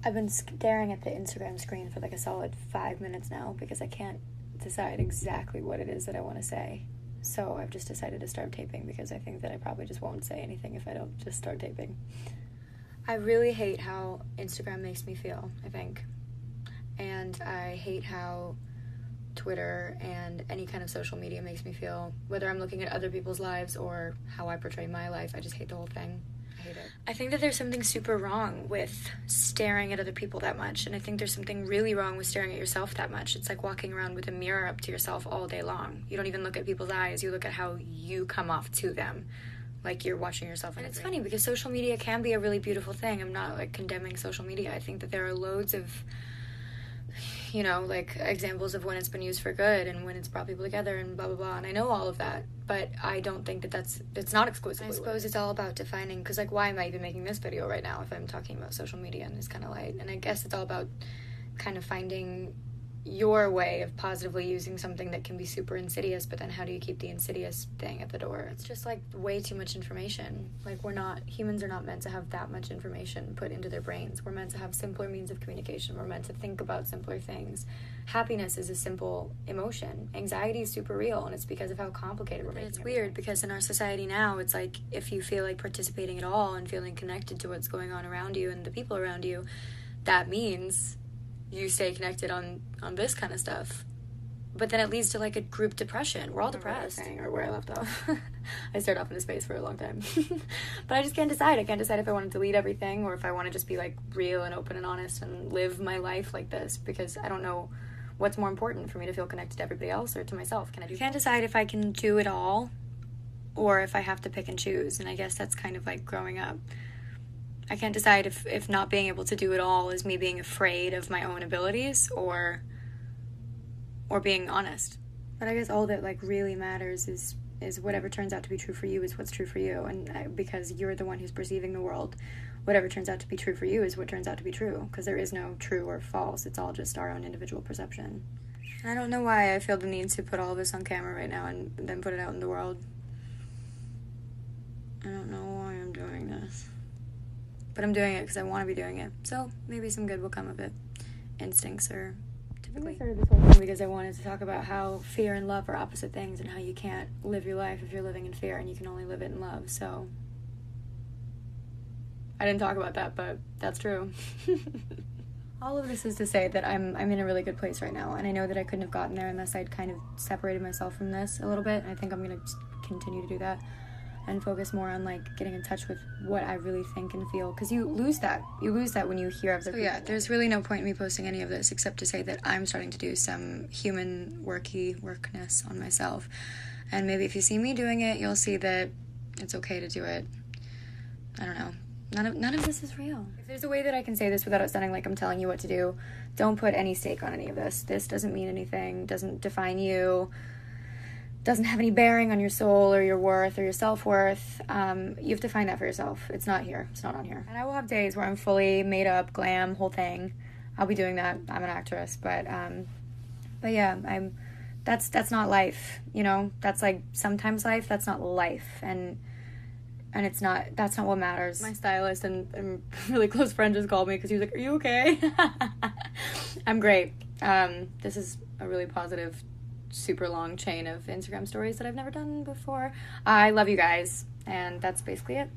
I've been staring at the Instagram screen for like a solid 5 minutes now because I can't decide exactly what it is that I want to say. So I've just decided to start taping because I think that I probably just won't say anything if I don't just start taping. I really hate how Instagram makes me feel, I think. And I hate how Twitter and any kind of social media makes me feel. Whether I'm looking at other people's lives or how I portray my life, I just hate the whole thing. I hate it. I think that there's something super wrong with staring at other people that much, and I think there's something really wrong with staring at yourself that much. It's like walking around with a mirror up to yourself all day long. You don't even look at people's eyes, you look at how you come off to them, like you're watching yourself. And it's funny because social media can be a really beautiful thing. I'm not like condemning social media. I think that there are loads of, you know, like examples of when it's been used for good and when it's brought people together and blah blah blah, and I know all of that, but I don't think that it's not exclusively. I suppose it's all about defining, because like, why am I even making this video right now if I'm talking about social media in this kind of light? And I guess it's all about kind of finding your way of positively using something that can be super insidious, but then how do you keep the insidious thing at the door? It's just like way too much information. Like, humans are not meant to have that much information put into their brains. We're meant to have simpler means of communication. We're meant to think about simpler things. Happiness is a simple emotion. Anxiety is super real, and it's because of how complicated we're making it. It's weird because in our society now, it's like if you feel like participating at all and feeling connected to what's going on around you and the people around you, that means you stay connected on this kind of stuff. But then it leads to like a group depression. We're all depressed. Or where I left off. I started off in a space for a long time. But I just can't decide. I can't decide if I want to delete everything or if I want to just be like real and open and honest and live my life like this, because I don't know what's more important for me to feel connected to everybody else or to myself. I can't decide if I can do it all or if I have to pick and choose. And I guess that's kind of like growing up. I can't decide if not being able to do it all is me being afraid of my own abilities or being honest. But I guess all that like really matters is whatever turns out to be true for you is what's true for you. And because you're the one who's perceiving the world, whatever turns out to be true for you is what turns out to be true. Because there is no true or false. It's all just our own individual perception. I don't know why I feel the need to put all of this on camera right now and then put it out in the world. I don't know why I'm doing this. But I'm doing it because I want to be doing it. So maybe some good will come of it. Instincts are typically. I started this whole thing because I wanted to talk about how fear and love are opposite things and how you can't live your life if you're living in fear and you can only live it in love. So I didn't talk about that, but that's true. All of this is to say that I'm in a really good place right now, and I know that I couldn't have gotten there unless I'd kind of separated myself from this a little bit, and I think I'm going to continue to do that. And focus more on like getting in touch with what I really think and feel, because you lose that when you hear other people. Yeah, there's really no point in me posting any of this except to say that I'm starting to do some human workness on myself, and maybe if you see me doing it, you'll see that it's okay to do it. I don't know. None of this is real. If there's a way that I can say this without it sounding like I'm telling you what to do, don't put any stake on any of this. This doesn't mean anything, doesn't define you, doesn't have any bearing on your soul or your worth or your self-worth. You have to find that for yourself. It's not here. It's not on here. And I will have days where I'm fully made up, glam, whole thing. I'll be doing that. I'm an actress, but yeah, that's not life, you know? That's like sometimes life, that's not life. And that's not what matters. My stylist and really close friend just called me because he was like, "Are you okay?" I'm great. This is a really positive, super long chain of Instagram stories that I've never done before. I love you guys, and that's basically it.